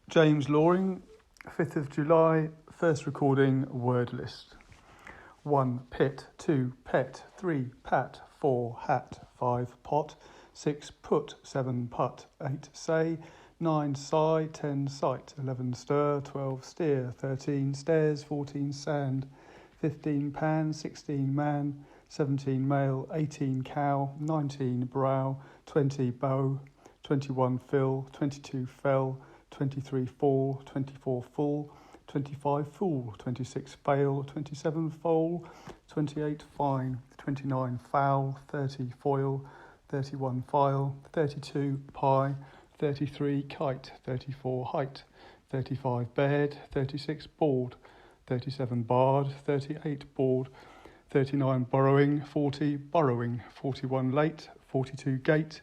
James Loring, 5th of July, first recording, word list. 1. Pit. 2. Pet. 3. Pat. 4. Hat. 5. Pot. 6. Put. 7. Put. 8. Say. 9. Sigh. 10. Sight. 11. Stir. 12. Steer. 13. Stairs. 14. Sand. 15. Pan. 16. Man. 17. Male. 18. Cow. 19. Brow. 20. Bow. 21. Fill. 22. Fell. 23. Fall. 24. Full. 25. Fool. 26. Fail. 27. Foal. 28. Fine. 29. Foul. 30. Foil. 31. File. 32. Pie. 33. Kite. 34. Height. 35. Bed. 36. Board. 37. Barred. 38. Board. 39. Borrowing. 40. Borrowing. 41. Late. 42. Gate.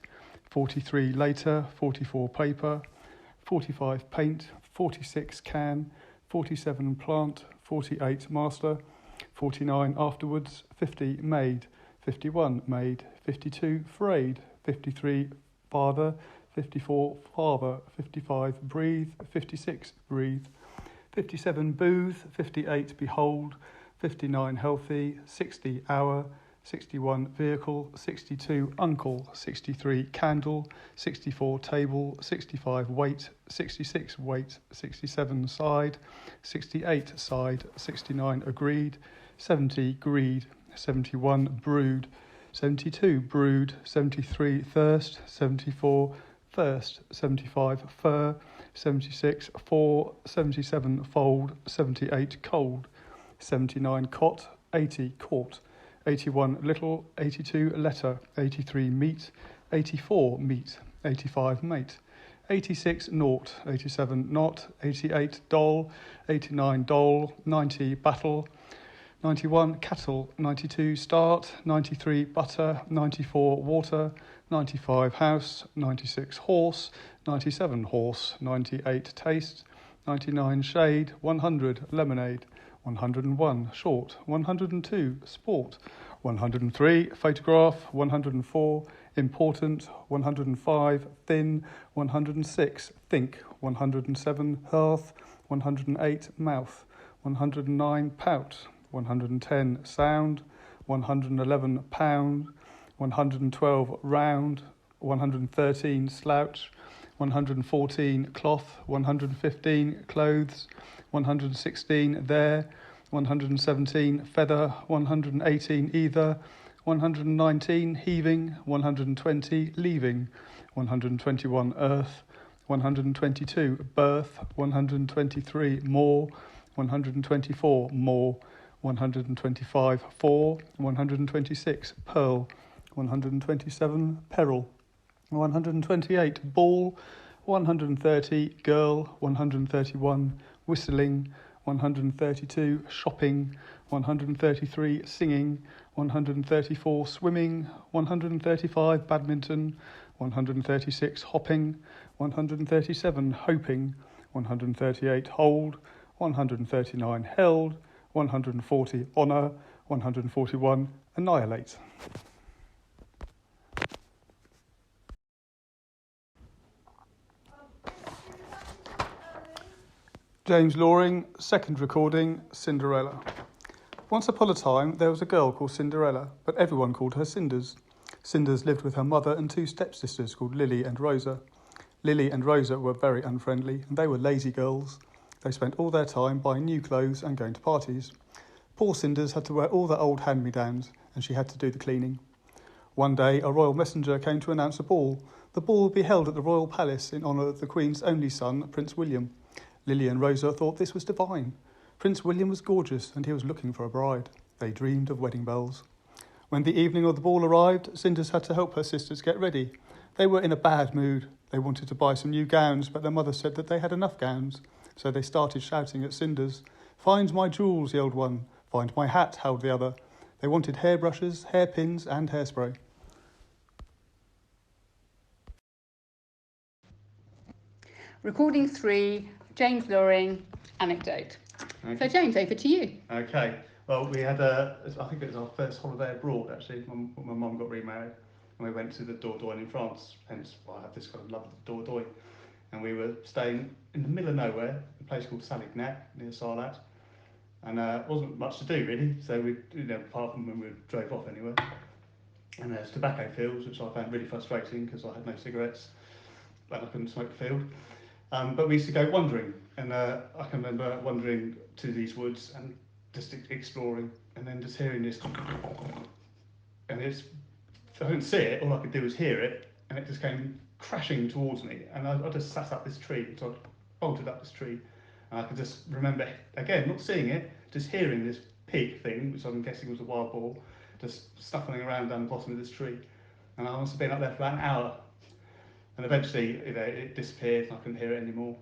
43. Later. 44. Paper. 45. Paint. 46. Can. 47. Plant. 48. Master. 49. Afterwards. 50. Made. 51. Made. 52. Frayed. 53. Father. 54. Father. 55. Breathe. 56. Breathe. 57. Booth. 58. Behold. 59. Healthy. 60. Hour. 61. Vehicle. 62. Uncle. 63. Candle. 64. Table. 65. Weight. 66. Weight. 67. Side. 68. Side. 69. Agreed. 70. Greed. 71. Brood. 72. Brood. 73. Thirst. 74. Thirst. 75. Fur. 76. For. 77. Fold. 78. Cold. 79. Cot. 80. Caught. 81. Little. 82. Letter. 83. Meat. 84. Meat. 85. Mate. 86. Naught. 87. Not. 88. Doll. 89. Doll. 90. Battle. 91. Cattle. 92. Start. 93. Butter. 94. Water. 95. House. 96. Horse. 97. Horse. 98. Taste. 99. Shade. 100. Lemonade. 101. Short. 102. Sport. 103. Photograph. 104. Important. 105. Thin. 106. Think. 107. Hearth. 108. Mouth. 109. Pout. 110. Sound. 111. Pound. 112. Round. 113. Slouch. 114. Cloth. 115. Clothes. 116. There. 117. Feather. 118. Either. 119. Heaving. 120. Leaving. 121. Earth. 122. Birth. 123. More. 124. More. 125. For. 126. Pearl. 127. Peril. 128. Ball. 130. Girl. 131. Whistling. 132. Shopping. 133. Singing. 134. Swimming. 135. Badminton. 136. Hopping. 137. Hoping. 138. Hold. 139. Held. 140. Honour. 141. Annihilate. James Loring, second recording, Cinderella. Once upon a time, there was a girl called Cinderella, but everyone called her Cinders. Cinders lived with her mother and two stepsisters called Lily and Rosa. Lily and Rosa were very unfriendly, and they were lazy girls. They spent all their time buying new clothes and going to parties. Poor Cinders had to wear all their old hand-me-downs, and she had to do the cleaning. One day, a royal messenger came to announce a ball. The ball would be held at the royal palace in honour of the Queen's only son, Prince William. Lily and Rosa thought this was divine. Prince William was gorgeous and he was looking for a bride. They dreamed of wedding bells. When the evening of the ball arrived, Cinders had to help her sisters get ready. They were in a bad mood. They wanted to buy some new gowns, but their mother said that they had enough gowns. So they started shouting at Cinders. "Find my jewels," yelled one. "Find my hat," howled the other. They wanted hairbrushes, hairpins and hairspray. Recording 3, James Loring, Anecdote. Okay. So James, over to you. Okay. Well, we had I think it was our first holiday abroad actually. My mum got remarried and we went to the Dordogne in France, hence why I have this kind of love of the Dordogne. and we were staying in the middle of nowhere, a place called Salignac near Sarlat, and wasn't much to do really. So we, apart from when we drove off anywhere, and there's tobacco fields, which I found really frustrating because I had no cigarettes, and I couldn't smoke the field. But we used to go wandering, and I can remember wandering to these woods and just exploring, and then just hearing this, and I didn't see it. All I could do was hear it, and it just came crashing towards me. And I just sat up this tree, so I bolted up this tree, and I could just remember again, not seeing it, just hearing this pig thing, which I'm guessing was a wild boar, just snuffling around down the bottom of this tree. And I must have been up there for about an hour. And eventually, it disappeared, and I couldn't hear it anymore.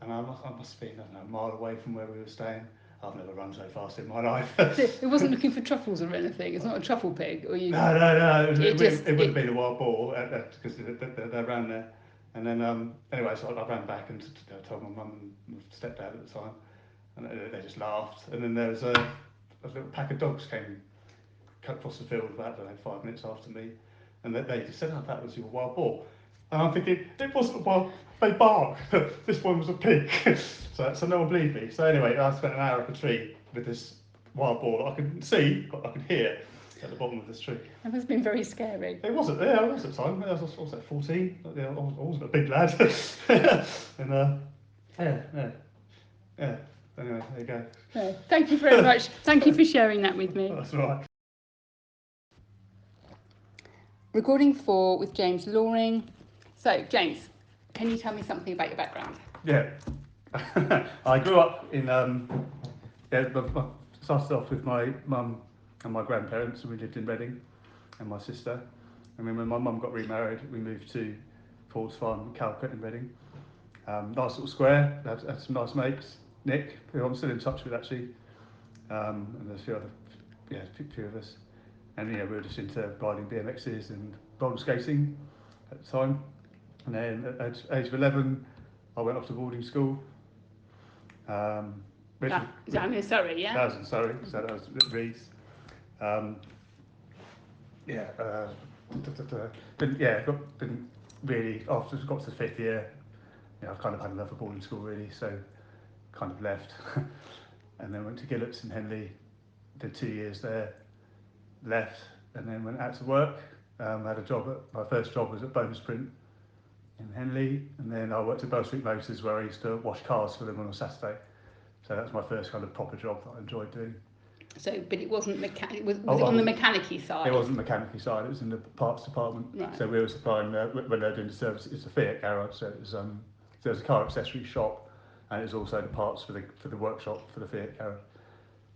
And I must have been, I don't know, a mile away from where we were staying. I've never run so fast in my life. So it wasn't looking for truffles or anything. It's not a truffle pig, or you? No. It would have been a wild boar because they're around there. And then anyway, so I ran back and told my mum and my stepdad at the time, and they just laughed. And then there was a little pack of dogs came across the field about 5 minutes after me, and they just said, "Oh, that was your wild boar." And I'm thinking, it wasn't a wild, they bark. This one was a pig. so no one believed me. So anyway, I spent an hour up a tree with this wild boar that I couldn't see, but I could hear at the bottom of this tree. That must have been very scary. It wasn't, I was at the time. I was at 14. I wasn't a big lad. And yeah. Anyway, there you go. Yeah. Thank you very much. Thank you for sharing that with me. That's all right. Recording 4 with James Loring. So, James, can you tell me something about your background? Yeah. I grew up in, started off with my mum and my grandparents, and we lived in Reading, and my sister. And then when my mum got remarried, we moved to Ford's Farm, Calcutta in Reading. Nice little square, had some nice mates. Nick, who I'm still in touch with actually, and there's a few other, few of us. And we were just into riding BMXs and roller skating at the time. And then at the age of 11, I went off to boarding school. Is that in Surrey, yeah? That was in Surrey, so that was at Reeds. Didn't really, after I got to the 5th year, I've kind of had enough of boarding school really, so kind of left. And then went to Gillops in Henley, did 2 years there, left, and then went out to work. Had a job, my first job was at Bonus Print in Henley, and then I worked at Bell Street Motors where I used to wash cars for them on a Saturday. So that's my first kind of proper job that I enjoyed doing. So, but it wasn't was it on the mechanic-y side? It wasn't mechanic-y side, it was in the parts department. Right. So we were supplying, when they were doing the service, it's a Fiat garage, so it was, so it was a car accessory shop, and it was also the parts for the workshop for the Fiat garage.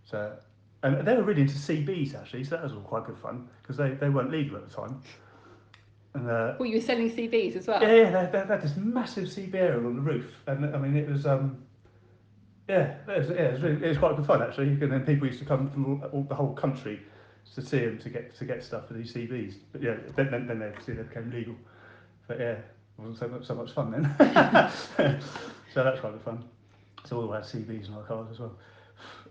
So, and they were really into CBs actually, so that was all quite good fun, because they weren't legal at the time. And, well, you were selling CBs as well? Yeah, they had this massive CB aerial on the roof, and I mean it was it was quite good fun actually. And then people used to come from the whole country to see them to get stuff for these CBs. But yeah, then they became legal. But yeah, it wasn't so much fun then. So that's quite good fun. So we all had CBs in our cars as well.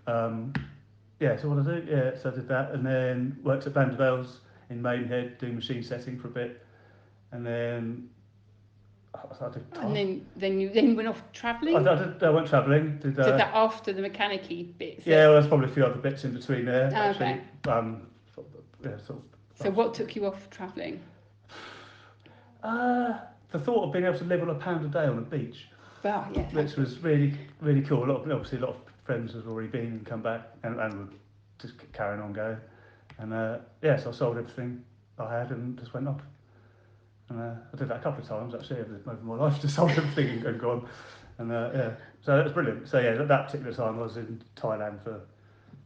So what I do, so I did that, and then worked at Vanderbilt in Maidenhead doing machine setting for a bit, and then. And then you went off travelling? I went travelling. Did that after the mechanic-y bits? Yeah, well, there's probably a few other bits in between there. Actually. Okay. So what took you off travelling? The thought of being able to live on £1 a day on a beach. Well, yeah. Which was really, really cool. Obviously, a lot of friends had already been and come back and were just carrying on going. And so I sold everything I had and just went off. And I did that a couple of times actually over my life, just sold everything and gone. And so that was brilliant. So yeah, at that particular time I was in Thailand for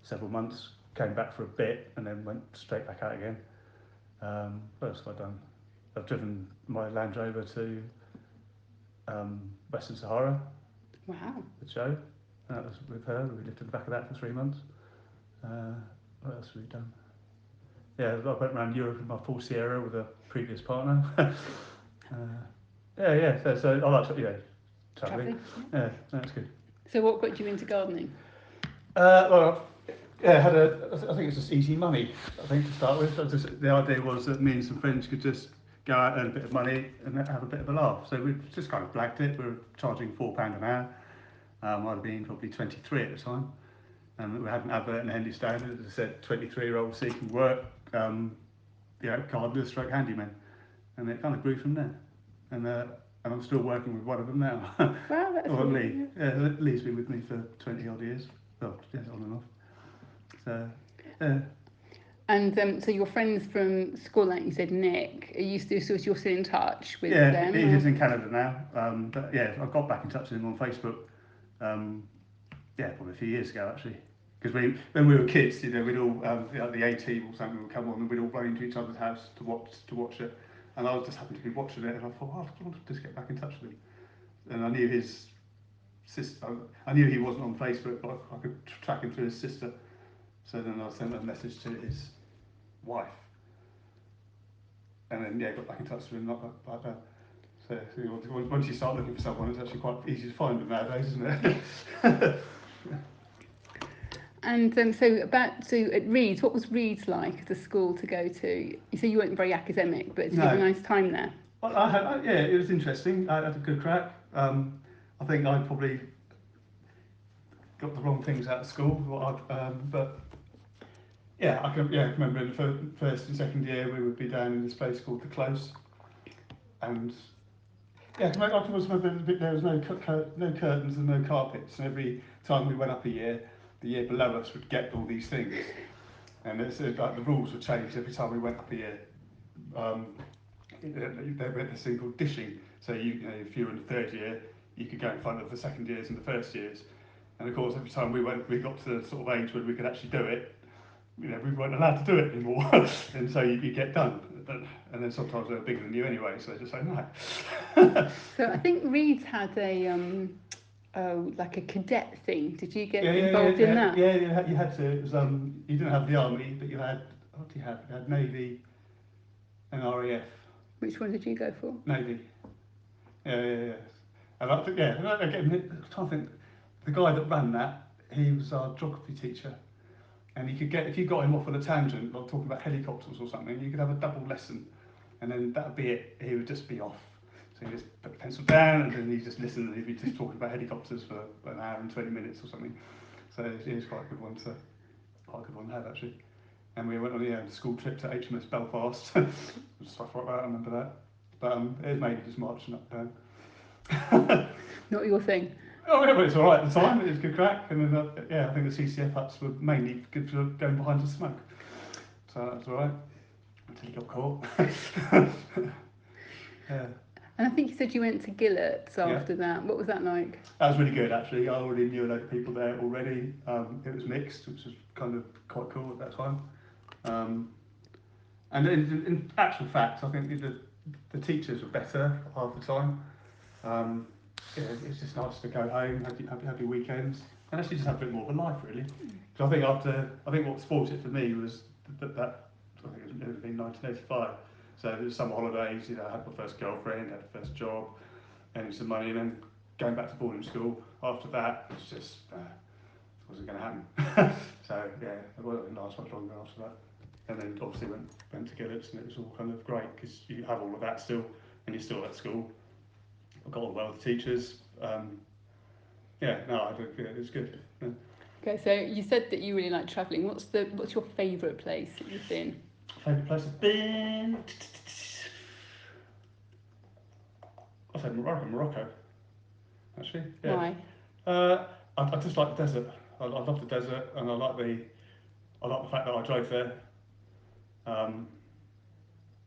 several months, came back for a bit and then went straight back out again. What else have I done? I've driven my Land Rover to Western Sahara. Wow. With Jo. That was with her. We lived in the back of that for 3 months. What else have we done? Yeah, I went around Europe in my Ford Sierra with a previous partner. So I like travelling. Yeah, that's good. So what got you into gardening? I think it's just easy money, I think, to start with. The idea was that me and some friends could just go out, earn a bit of money, and have a bit of a laugh. So we just kind of blagged it. We were charging £4 an hour. I'd have been probably 23 at the time. And we had an advert in the Henley Standard that said 23-year-olds seeking work, gardeners, stroke handymen. And it kind of grew from there. And I'm still working with one of them now. Wow, that's or really, Lee. Lee's been with me for 20 odd years. Well, yeah, on and off. So, yeah. And so your friends from school, like you said, Nick, are you still, so you're still in touch with Yeah, them? he lives in Canada now. But yeah, I got back in touch with him on Facebook. Probably a few years ago actually. Because when we were kids, we'd all the A-Team or something would come on, and we'd all run into each other's house to watch it. And I just happened to be watching it, and I thought, I want to just get back in touch with him. And I knew his sister. I knew he wasn't on Facebook, but I could track him through his sister. So then I sent a message to his wife, and then got back in touch with him like that. So once you start looking for someone, it's actually quite easy to find them nowadays, isn't it? And so at Reeds, what was Reeds like as a school to go to? You say you weren't very academic, but did you have a nice time there? Well, it was interesting. I had a good crack. I think I probably got the wrong things out of school, but yeah, I can remember in the first and second year we would be down in this place called the Close, and I can always remember there was no curtains and no carpets, and every time we went up a year, the year below us would get all these things, and it's like the rules would change every time we went up a year. There was this thing called dishing, so if you were in the third year, you could go in front of the second years and the first years, and of course every time we got to the sort of age where we could actually do it, we weren't allowed to do it anymore, and so you get done. And then sometimes they're bigger than you anyway, so they just say no. So I think Reeds had like a cadet thing. Did you get involved in that? Yeah, you had to. It was, you didn't have the army, but you had, what did you have? You had Navy and RAF. Which one did you go for? Navy. Yeah. And I think, again, I'm trying to think, the guy that ran that, he was our geography teacher. And if you got him off on a tangent, like talking about helicopters or something, you could have a double lesson, and then that'd be it. He would just be off. So you just put the pencil down, and then you just listen, and he'd be just talking about helicopters for an hour and 20 minutes or something. So it was quite a good one to have actually. And we went on a school trip to HMS Belfast, stuff like that. I remember that. But it was mainly just marching up and down. Not your thing. Oh yeah, but it's all right at the time. It was good crack, and then I think the CCF huts were mainly good for going behind to smoke. So that was all right until you got caught. Yeah. And I think you said you went to Gillett's after that. What was that like? That was really good actually. I already knew a load of people there already. It was mixed, which was kind of quite cool at that time. And in actual fact, I think the teachers were better half the time. It's just nice to go home, have your weekends, and actually just have a bit more of a life really. Because I think what spoilt it for me was that I think it would have been 1985. So there was summer holidays, I had my first girlfriend, had the first job, earning some money, and then going back to boarding school after that was just wasn't going to happen. So yeah, it won't last much longer after that. And then obviously went to Gillett's, and it was all kind of great because you have all of that still, and you're still at school. I got on well with the teachers. It was good. Yeah. Okay, so you said that you really like travelling. What's your favourite place that you've been? Favourite place I've been? I said Morocco. Actually. Yeah. Why? I just like the desert. I love the desert, and I like the fact that I drove there.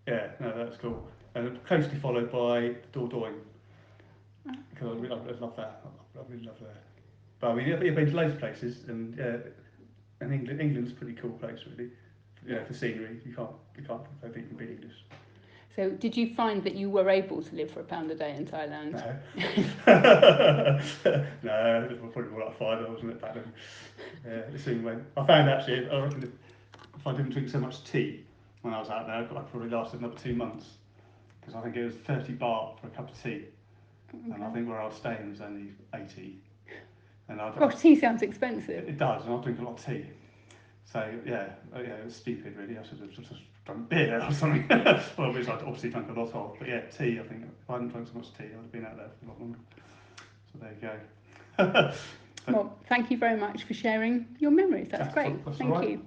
That's cool. And closely followed by Dordogne, because I love that. I really love that. But I mean, you've been to loads of places, and England's a pretty cool place, really. For scenery, I don't think you can beat English. So did you find that you were able to live for £1 a day in Thailand? No. No, it was probably more like $5, wasn't it, back then? Yeah, it soon went. I found actually, I reckon if I didn't drink so much tea when I was out there, I probably lasted another 2 months. Because I think it was 30 baht for a cup of tea. Okay. And I think where I was staying was only 80. Gosh, tea sounds expensive. It does, and I drink a lot of tea. So, it was stupid really. I should have just drunk beer or something. Well, which I'd obviously drunk a lot of. But yeah, tea, I think. If I hadn't drunk so much tea, I'd have been out there for a lot longer. So there you go. Well, thank you very much for sharing your memories. That's great. That's Thank all right. you.